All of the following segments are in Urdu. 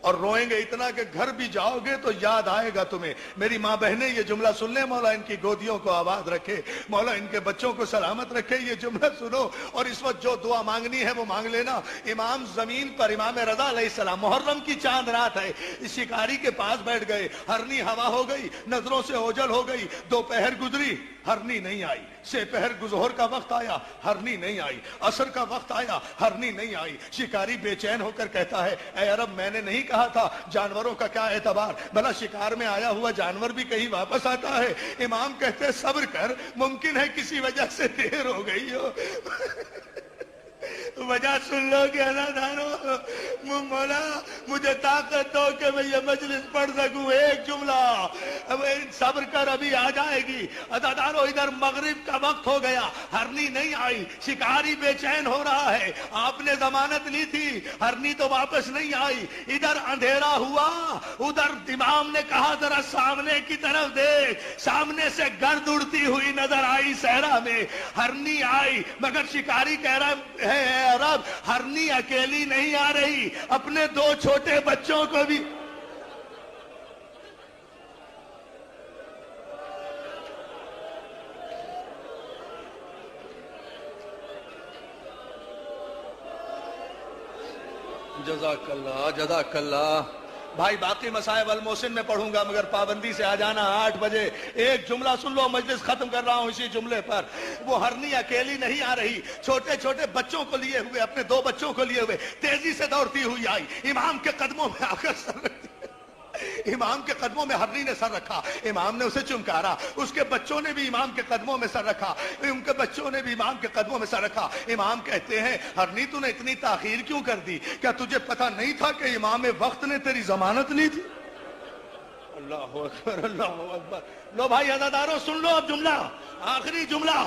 اور روئیں گے اتنا کہ گھر بھی جاؤ گے تو یاد آئے گا تمہیں. میری ماں بہنیں یہ جملہ سن لیں, مولا ان کی گودیوں کو آباد رکھے, مولا ان کے بچوں کو سلامت رکھے. یہ جملہ سنو اور اس وقت جو دعا مانگنی ہے وہ مانگ لینا. امام زمین پر, امام رضا علیہ السلام, محرم کی چاند رات ہے, شکاری کے پاس بیٹھ گئے. ہرنی ہوا ہو گئی, نظروں سے اوجھل ہو گئی. دوپہر گزری, ہرنی نہیں آئی. سے پہر ظہر کا وقت آیا, ہرنی نہیں آئی. عصر کا وقت آیا, ہرنی نہیں آئی. شکاری بے چین ہو کر کہتا ہے, اے عرب میں نے نہیں کہا تھا جانوروں کا کیا اعتبار, بھلا شکار میں آیا ہوا جانور بھی کہیں واپس آتا ہے. امام کہتے صبر کر, ممکن ہے کسی وجہ سے دیر ہو گئی ہو. وجہ سن لو کہ ادادارو, مولا مجھے طاقت دو کہ میں یہ مجلس پڑھ سکوں. ایک جملہ, صبر کر ابھی آ جائے گی. ادادارو ادھر مغرب کا وقت ہو گیا, ہرنی نہیں آئی. شکاری بے چین ہو رہا ہے, آپ نے ضمانت لی تھی, ہرنی تو واپس نہیں آئی. ادھر اندھیرا ہوا, ادھر امام نے کہا ذرا سامنے کی طرف دیکھ. سامنے سے گرد اڑتی ہوئی نظر آئی صحرا میں, ہرنی آئی. مگر شکاری کہہ رہا ہے اے عرب, ہرنی اکیلی نہیں آ رہی, اپنے دو چھوٹے بچوں کو بھی. جزاک اللہ, جزاک اللہ. بھائی باقی مسائب الموسن میں پڑھوں گا مگر پابندی سے آ جانا 8 بجے. ایک جملہ سن لو, مجلس ختم کر رہا ہوں اسی جملے پر. وہ ہرنی اکیلی نہیں آ رہی, چھوٹے چھوٹے بچوں کو لیے ہوئے, اپنے 2 بچوں کو لیے ہوئے تیزی سے دوڑتی ہوئی آئی. امام کے قدموں میں آ کر سر رکھ دیا. امام کے قدموں میں ہرنی نے سر رکھا, امام نے اسے چمکارا. اس کے بچوں نے بھی امام کے قدموں میں سر رکھا, ان کے بچوں نے بھی امام کے قدموں میں سر رکھا. امام کہتے ہیں ہرنی تو نے اتنی تاخیر کیوں کر دی, کیا تجھے پتا نہیں تھا کہ امام وقت نے تیری ضمانت لی تھی؟ اللہ اکبر, اللہ اکبر. لو بھائی عزادارو سن لو اب جملہ, آخری جملہ.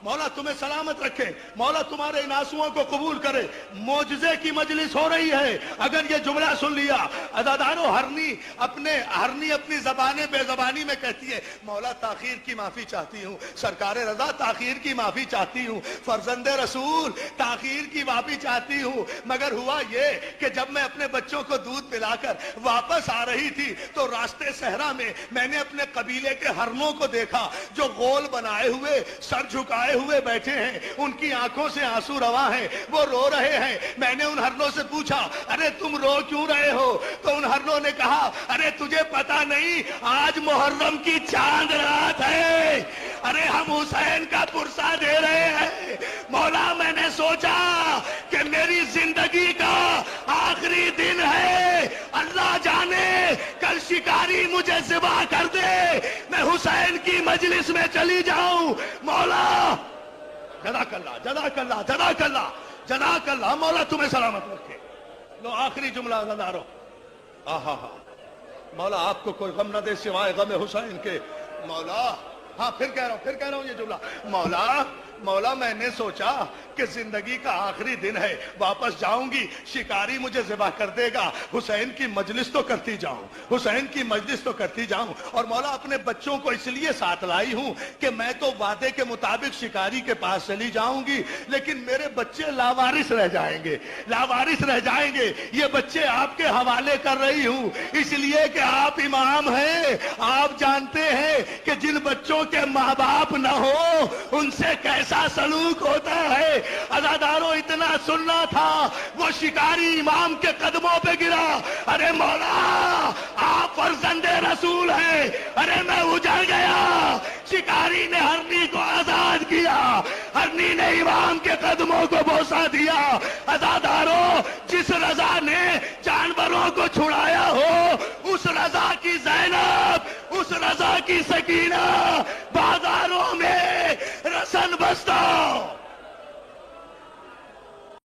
مولا تمہیں سلامت رکھے, مولا تمہارے ان آنسوؤں کو قبول کرے. معجزے کی مجلس ہو رہی ہے اگر یہ جملہ سن لیا. عزادارو ہرنی اپنی زبان بے زبانی میں کہتی ہے, مولا تاخیر کی معافی چاہتی ہوں, سرکار رضا تاخیر کی معافی چاہتی ہوں, فرزند رسول تاخیر کی معافی چاہتی ہوں. مگر ہوا یہ کہ جب میں اپنے بچوں کو دودھ پلا کر واپس آ رہی تھی تو راستے صحرا میں نے اپنے قبیلے کے ہرنوں کو دیکھا جو غول بنائے ہوئے, سر جھکائے ہوئے بیٹھے ہیں, ان کی آنکھوں سے آنسو رواں ہیں, وہ رو رہے ہیں. میں نے ان ہرنوں سے پوچھا, ارے تم رو کیوں رہے ہو؟ تو ان ہرنوں نے کہا, ارے تجھے پتا نہیں آج محرم کی چاند رات ہے, ارے ہم حسین کا پرسہ دے رہے ہیں. مولا میں نے سوچا کہ میری زندگی کا آخری دن ہے, اللہ جانے کل شکاری مجھے ذبح کر دے, میں حسین کی مجلس میں چلی جاؤں. مولا جزاک اللہ, جزاک اللہ, جزاک اللہ, جزاک اللہ. مولا تمہیں سلامت رکھے. لو آخری جملہ عزادارو. آہا ہا, مولا آپ کو کوئی غم نہ دے سوائے غم حسین کے. مولا, ہاں پھر کہہ رہا ہوں یہ جملہ. مولا میں نے سوچا کہ زندگی کا آخری دن ہے, واپس جاؤں گی, شکاری مجھے ذبح کر دے گا, حسین کی مجلس تو کرتی جاؤں, حسین کی مجلس تو کرتی جاؤں. اور مولا اپنے بچوں کو اس لیے ساتھ لائی ہوں کہ میں تو وعدے کے مطابق شکاری کے پاس چلی جاؤں گی, لیکن میرے بچے لاوارث رہ جائیں گے, لاوارث رہ جائیں گے. یہ بچے آپ کے حوالے کر رہی ہوں اس لیے کہ آپ امام ہیں, آپ جانتے ہیں کہ جن بچوں کے ماں باپ نہ ہو ان سے کیسا سلوک ہوتا ہے. عزادارو اتنا سننا تھا, وہ شکاری امام کے قدموں پہ گرا. ارے مولا آپ فرزند رسول ہیں, ارے میں اجڑ گیا. شکاری نے ہرنی کو آزاد کیا, ہرنی نے امام کے قدموں کو بوسہ دیا. عزادارو جس رضا نے جانوروں کو چھڑایا ہو اس رضا کی زینب, اس رضا کی سکینہ بازاروں میں